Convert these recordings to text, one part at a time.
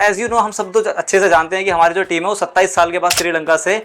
As you know हम सब तो अच्छे से जानते हैं कि हमारी जो टीम है वो 27 साल के बाद श्रीलंका से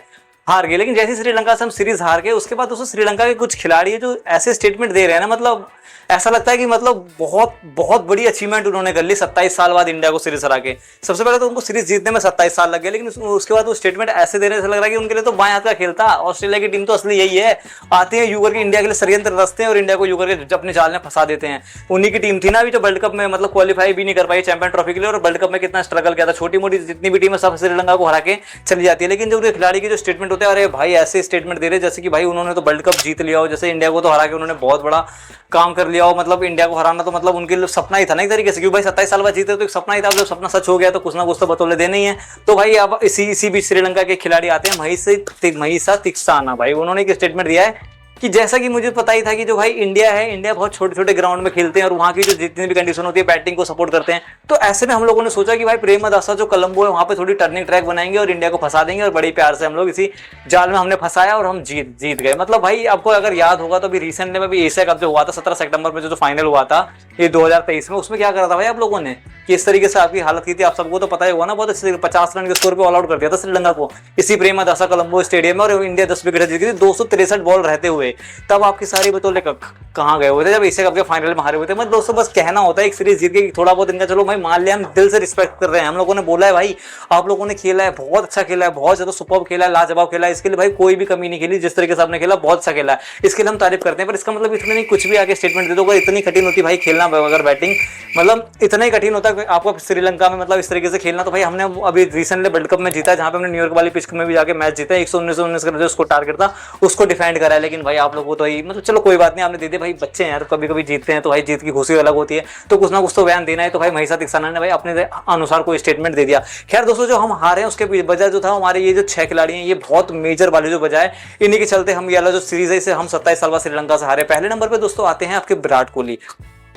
हार गई। लेकिन जैसे श्रीलंका से हम सीरीज हार गए उसके बाद दोस्तों श्रीलंका के कुछ खिलाड़ी है जो ऐसे स्टेटमेंट दे रहे हैं ना, मतलब ऐसा लगता है कि मतलब बहुत बहुत बड़ी अचीवमेंट उन्होंने कर ली 27 साल बाद इंडिया को सीरीज हरा के। सबसे पहले तो उनको सीरीज जीतने में 27 साल लग गए, लेकिन उसके बाद वो स्टेटमेंट ऐसे दे रहे ऐसा लग रहा है कि उनके लिए तो बाएं हाथ का खेल था। ऑस्ट्रेलिया की टीम तो असली यही है, आते हैं यू करके इंडिया के लिए षड्यंत्र रचते हैं और इंडिया को यू करके अपने जाल में फंसा देते हैं। उन्हीं की टीम थी ना अभी जो वर्ल्ड कप में मतलब क्वालिफाई भी नहीं कर पाई चैंपियन ट्रॉफी के लिए, और वर्ल्ड कप में कितना स्ट्रगल किया था। छोटी मोटी जितनी भी टीम है सब श्रीलंका को हरा के चली जाती है, लेकिन जो खिलाड़ी के जो स्टेटमेंट होते हैं, अरे भाई ऐसे स्टेटमेंट दे रहे जैसे कि भाई उन्होंने तो वर्ल्ड कप जीत लिया हो, जैसे इंडिया को तो हरा के उन्होंने बहुत बड़ा काम कर लिया हो। मतलब इंडिया को हराना तो मतलब उनके लिए सपना ही था ना एक तरीके से, क्योंकि भाई 27 साल बाद जीते तो एक सपना ही था। अब जब सपना सच हो गया तो कुछ ना कुछ तो बतौले देने ही है। तो भाई अब इसी बीच श्रीलंका के खिलाड़ी आते हैं महिसा तिक्साना। भाई उन्होंने एक स्टेटमेंट दिया है कि जैसा कि मुझे पता ही था कि जो भाई इंडिया है, इंडिया बहुत छोटे छोटे ग्राउंड में खेलते हैं और वहां की जो जितनी भी कंडीशन होती है बैटिंग को सपोर्ट करते हैं। तो ऐसे में हम लोगों ने सोचा कि भाई प्रेमदासा जो कोलंबो है वहां पे थोड़ी टर्निंग ट्रैक बनाएंगे और इंडिया को फंसा देंगे, और बड़ी प्यार से हम लोग इसी जाल में हमने फंसाया और हम जीत गए। मतलब भाई आपको अगर याद होगा तो अभी रिसेंटली में भी एशिया कप जो हुआ था 17 सितंबर में जो फाइनल हुआ था ये 2023 में, उसमें क्या करा था भाई आप लोगों ने, किस तरीके से आपकी हालत की थी आप सबको तो पता ही हुआ ना। बहुत अच्छे 50 रन के स्कोर पे ऑल आउट कर दिया था श्रीलंका को इसी प्रेमदासा कोलंबो स्टेडियम में, और इंडिया 10 विकेट जीत गई थी 263 बॉल रहते हुए। तब आपकी सारी बतौले कहाँ गए हुए थे जब एशिया कप के फाइनल में हारे हुए थे। मतलब दोस्तों बस कहना होता है एक सीरीज जीत के थोड़ा बहुत इनका चलो भाई मान लिया, हम दिल से रिस्पेक्ट कर रहे हैं। हम लोगों ने बोला है भाई आप लोगों ने खेला है, बहुत अच्छा खेला है, बहुत ज्यादा सुपर्ब खेला है, लाजवाब खेला है, इसके लिए भाई कोई भी कमी नहीं खेली। जिस तरीके से आपने खेला बहुत अच्छा खेला है, इसके लिए हम तारीफ करते हैं। पर इसका मतलब इसमें नहीं कुछ भी आगे स्टेटमेंट दे दो, इतनी कठिन होती भाई खेलना अगर बैटिंग, मतलब इतना ही कठिन होता है आपको श्रीलंका में मतलब इस तरीके से खेलना। तो भाई हमने अभी रिसेंटली वर्ल्ड कप में जीता है जहां पे हमने न्यूयॉर्क वाली पिच में भी जाके मैच जीता है, 119 का जो उसको टारगेट था उसको डिफेंड करा है। लेकिन भाई आप लोगों को तो मतलब चलो कोई बात नहीं आपने दे दिया, भाई बच्चे हैं यार, कभी कभी जीतते हैं तो भाई जीत की खुशी अलग होती है, तो कुछ ना कुछ तो बयान देना है। तो भाई महिसा तिक्साना ने भाई अपने अनुसार कोई स्टेटमेंट दे दिया। खैर दोस्तों जो हम हारे हैं उसके वजह जो था हमारे ये जो 6 खिलाड़ी हैं ये बहुत मेजर वाले जो वजह है, इन्हीं के चलते हम ये वाला जो सीरीज है इसे हम 27 साल बाद श्रीलंका से हारे। पहले नंबर पे दोस्तों आते हैं आपके विराट कोहली।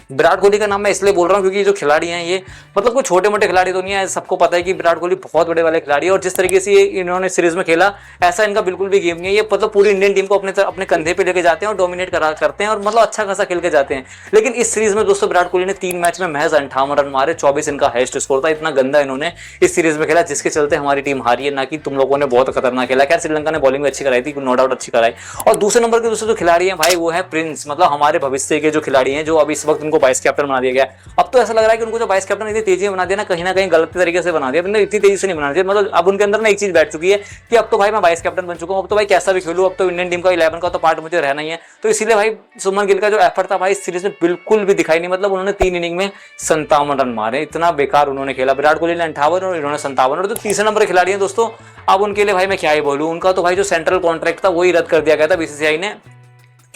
विराट कोहली का नाम मैं इसलिए बोल रहा हूँ क्योंकि जो खिलाड़ी हैं ये मतलब कोई छोटे मोटे खिलाड़ी तो नहीं है, सबको पता है कि विराट कोहली बहुत बड़े वाले खिलाड़ी है। और जिस तरीके से इन्होंने सीरीज में खेला ऐसा इनका बिल्कुल भी गेम नहीं है। ये मतलब पूरी इंडियन टीम को अपने कंधे पे लेके जाते हैं और डोमिनेट करते हैं और मतलब अच्छा खासा खेल के जाते हैं। लेकिन इस सीरीज में दोस्तों विराट कोहली ने 3 मैच में महज 58 रन मारे, 24 इनका हाईएस्ट स्कोर था। इतना गंदा इन्होंने इस सीरीज में खेला जिसके चलते हमारी टीम हारी है, ना कि तुम लोगों ने बहुत खतरनाक खेला। खैर श्रीलंका ने बॉलिंग अच्छी कराई थी, नो डाउट अच्छी कराई। और दूसरे नंबर के दोस्तों जो खिलाड़ी हैं भाई वो है प्रिंस, मतलब हमारे भविष्य के जो खिलाड़ी हैं जो अब इस वक्त उनको वाइस कैप्टन बना दिया। अब तो ऐसा लग रहा है कि उनको जो वाइस कैप्टन इतनी तेजी में बना दिया ना, कहीं ना कहीं गलत तरीके से बना दिया। इतनी तेजी से नहीं बना दिया, मतलब अब उनके अंदर ना एक चीज बैठ चुकी है कि अब तो भाई मैं वाइस कैप्टन बन चुका हूं, अब तो भाई कैसा भी खेलूं, अब तो इंडियन टीम का 11 का तो पार्ट मुझे रहना ही है। तो इसीलिए भाई सुमन गिल का जो एफर्ट था भाई इस सीरीज में बिल्कुल भी दिखाई नहीं। मतलब उन्होंने 3 इनिंग में 57 रन मारे, इतना बेकार उन्होंने खेला। विराट कोहली ने 58 और इन्होंने 57। और जो तीसरे नंबर के खिलाड़ी हैं दोस्तों अब उनके लिए भाई मैं क्या ही बोलूं, उनका तो भाई जो सेंट्रल कॉन्ट्रैक्ट था वही रद्द कर दिया गया था बीसीसीआई ने,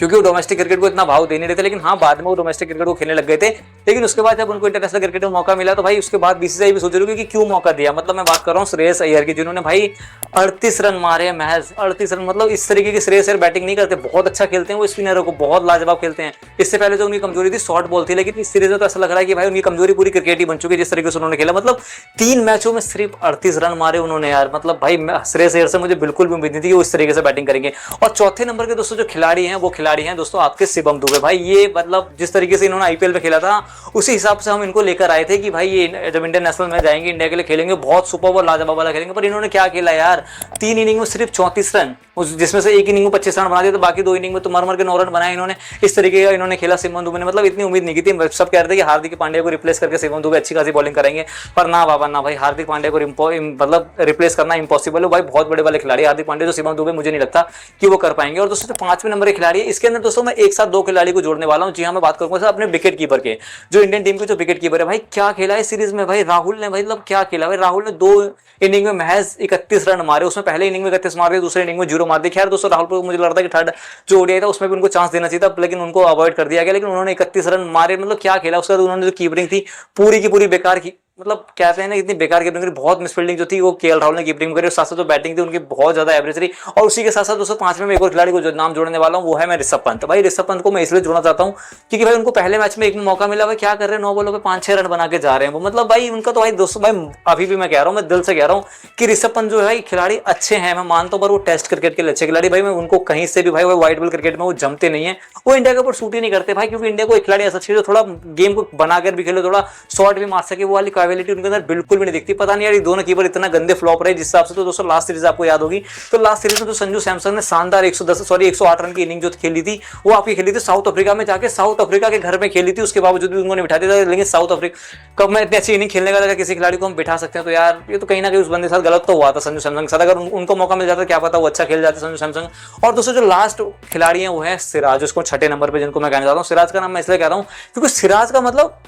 क्योंकि वो डोमेस्टिक क्रिकेट को इतना भाव दे नहीं रहे थे। लेकिन हाँ बाद में वो डोमेस्टिक क्रिकेट को खेलने लग गए थे। लेकिन उसके बाद जब उनको इंटरनेशनल क्रिकेट में मौका मिला तो भाई उसके बाद बीसीसीआई भी सोच रही है कि क्यों मौका दिया। मतलब मैं बात कर रहा हूँ श्रेयस अय्यर की, जिन्होंने भाई 38 रन मारे, महज 38 रन। मतलब इस तरीके की श्रेयस अय्यर बैटिंग नहीं करते, बहुत अच्छा खेलते हैं वो, स्पिनरों को बहुत लाजवाब खेलते हैं। इससे पहले जो उनकी कमजोरी थी शॉर्ट बॉल थी, लेकिन इस सीरीज में तो ऐसा लग रहा है कि भाई उनकी कमजोरी पूरी क्रिकेट ही बन चुकी है जिस तरीके से उन्होंने खेला। मतलब 3 मैचों में सिर्फ 38 रन मारे उन्होंने यार। मतलब भाई श्रेयस अय्यर से मुझे बिल्कुल भी उम्मीद नहीं थी कि वो इस तरीके से बैटिंग करेंगे। और चौथे नंबर के दोस्तों जो खिलाड़ी हैं वो खिलाड़ी हैं दोस्तों आपके शिवम दुबे। भाई ये मतलब जिस तरीके से इन्होंने आईपीएल में खेला था उसी हिसाब से हम इनको लेकर आए थे कि भाई ये जब इंडियन नेशनल में जाएंगे इंडिया के लिए खेलेंगे बहुत सुपर और लाजवाब वाला खेलेंगे। पर इन्होंने क्या खेला यार, 3 इनिंग में सिर्फ 34 रन, जिसमें से 1 इनिंग में 25 रन बना दिए, तो बाकी 2 इनिंग में तो मर के 9 रन बनाए इन्होंने। इस तरीके का इन्होंने खेला शिवम दुबे ने। मतलब इतनी उम्मीद नहीं की थी, सब कह रहे थे कि हार्दिक पांड्या को रिप्लेस करके शिवम दुबे अच्छी खासी बॉलिंग करेंगे, पर ना बाबा ना भाई, हार्दिक पांड्या को मतलब रिप्लेस करना इम्पॉसिबल है। भाई बहुत बड़े वाले खिलाड़ी हार्दिक पांड्या, जो शिवम दुबे मुझे नहीं लगता कि वो कर पाएंगे। और दोस्तों 5वें नंबर के खिलाड़ी है, इसके अंदर दोस्तों मैं एक साथ 2 खिलाड़ी को जोड़ने वाला हूं। जी हाँ, मैं बात करूंगा अपने विकेट कीपर के, जो इंडियन टीम के जो विकेट कीपर है। भाई क्या खेला है सीरीज में भाई राहुल ने, भाई मतलब क्या खेला भाई राहुल ने। 2 इनिंग में महज 31 रन मारे, उसमें पहले इनिंग में 31 मार दिए, दूसरे इनिंग में 0 मार दिए। खैर दोस्तों राहुल को मुझे लगता है कि थर्ड जो ओडीआई था उसमें भी उनको चांस देना चाहिए था, लेकिन उनको अवॉइड कर दिया गया। लेकिन उन्होंने 31 रन मारे, मतलब क्या खेला। उसके बाद उन्होंने जो कीपरिंग थी पूरी की पूरी बेकार की, मतलब कहते हैं ना इतनी बेकार कीपिंग करी, बहुत मिसफील्डिंग जो थी वो केएल राहुल ने कीपिंग करी, और साथ साथ जो बैटिंग थी उनकी बहुत ज्यादा एवरेज रही। और उसी के साथ साथ दोस्तों 5वें में एक और खिलाड़ी को जो नाम जोड़ने वाला हूं वो है मैं ऋषभ पंत। भाई ऋषभ पंत को मैं इसलिए जोड़ना चाहता हूं क्योंकि भाई उनको पहले मैच में एक मौका मिला, भाई क्या कर रहे हैं, 9 बॉलों पे 5-6 रन बना के जा रहे हैं वो। मतलब भाई उनका तो भाई दोस्तों भाई अभी भी मैं कह रहा हूँ, मैं दिल से कह रहा हूँ कि ऋषभ पंत जो है खिलाड़ी अच्छे हैं, मैं मानता हूँ, पर वो टेस्ट क्रिकेट के लिए अच्छे खिलाड़ी। भाई मैं उनको कहीं से भी भाई वो व्हाइट बॉल क्रिकेट में वो जमते नहीं है, वो इंडिया के ऊपर सूट ही नहीं करते भाई। क्योंकि इंडिया को एक खिलाड़ी ऐसा चाहिए जो थोड़ा गेम को बनाकर भी खेले, थोड़ा शॉट भी मार सके, वो वाली सर्वाइवलिटी उनके अंदर बिल्कुल भी नहीं दिखती। पता नहीं यार ये दोनों कीपर इतना गंदे फ्लॉप रहे जिस हिसाब से। तो दोस्तों लास्ट सीरीज आपको याद होगी, तो लास्ट सीरीज में तो संजू सैमसन ने शानदार 108 रन की इनिंग जो खेली थी वो आपकी खेली थी साउथ अफ्रीका में जाके, साउथ अफ्रीका के घर में खेली थी। उसके बावजूद भी उन्होंने बिठा दिया था। लेकिन साउथ अफ्रीका कब मैं इतनी अच्छी इनिंग खेलने का अगर किसी खिलाड़ी को हम बिठा सकते हैं तो यार ये तो कहीं ना कहीं उस बंदे के साथ गलत तो हुआ था संजू सैमसन के साथ। अगर उनको मौका मिल जाता क्या पता वो अच्छा खेल जाते संजू सैमसन। और दोस्तों जो लास्ट खिलाड़ी है वो है सिराज, उसको छठे नंबर पे जिनको मैं कहना चाहता हूँ। सिराज का नाम मैं इसलिए कह रहा हूँ क्योंकि सिराज का मतलब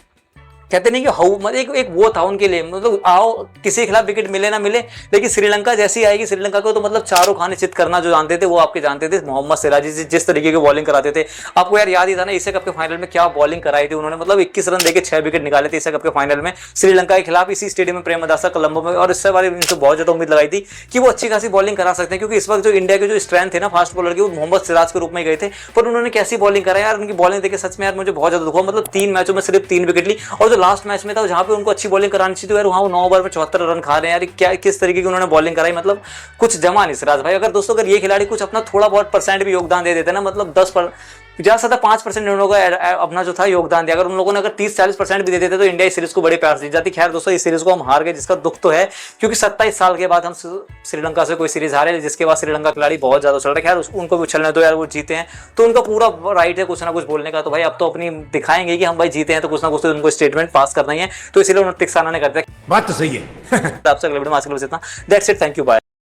कहते नहीं कि हाउ मतलब एक वो था उनके लिए, मतलब आओ किसी के खिलाफ विकेट मिले ना मिले, लेकिन श्रीलंका जैसी आएगी श्रीलंका को तो मतलब चारों खाने चित करना जो जानते थे वो आपके जानते थे। मोहम्मद सिराज जिस तरीके की बॉलिंग कराते थे, आपको यार याद ही था ना एशिया कप के फाइनल में क्या बॉलिंग कराई थी उन्होंने, मतलब 21 रन देके 6 विकेट निकाले थे एशिया कप के फाइनल में श्रीलंका के खिलाफ इसी स्टेडियम में प्रेमदासा कोलंबो में। और इससे बारे इनसे बहुत ज्यादा उम्मीद लगाई थी कि वो अच्छी खासी बॉलिंग करा सकते हैं, क्योंकि इस वक्त जो इंडिया के जो स्ट्रेंथ है ना फास्ट बॉलर की वो मोहम्मद सिराज के रूप में गए थे। पर उन्होंने कैसी बॉलिंग करा यार, उनकी बॉलिंग देखे सच में यार मुझे बहुत ज्यादा दुख हुआ। मतलब 3 मैचों में सिर्फ 3 विकेट ली, और जो लास्ट मैच में था जहां पे उनको अच्छी बॉलिंग करानी चाहिए तो यार वहां वो 9 ओवर में 74 रन खा रहे हैं यार। क्या किस तरीके की उन्होंने बॉलिंग कराई, मतलब कुछ जमा नहीं सिराज भाई। अगर दोस्तों अगर ये खिलाड़ी कुछ अपना थोड़ा बहुत परसेंट भी योगदान दे देते ना, मतलब 5% उन लोगों का अपना जो था योगदान दिया, अगर उन लोगों ने अगर 30-40% भी दे देते तो इंडिया इस सीरीज को बड़े प्यार से जीत जाती। खैर दोस्तों इस सीरीज को हम हार गए जिसका दुख तो है, क्योंकि 27 साल के बाद हम श्रीलंका से कोई सीरीज हारे, जिसके बाद श्रीलंका खिलाड़ी बहुत ज्यादा उछल रहे। खैर उनको भी उछलने दो यार, वो जीते हैं तो उनका पूरा राइट है कुछ ना कुछ बोलने का। तो भाई अब तो अपनी दिखाएंगे कि हम भाई जीते हैं तो कुछ ना कुछ तो उनको स्टेटमेंट पास करना ही है, तो इसीलिए उन्होंने टिक्साना ने करते हैं। बात तो सही है। आपसे अगले वीडियो में आज के लिए बस इतना। That's it, thank you, bye.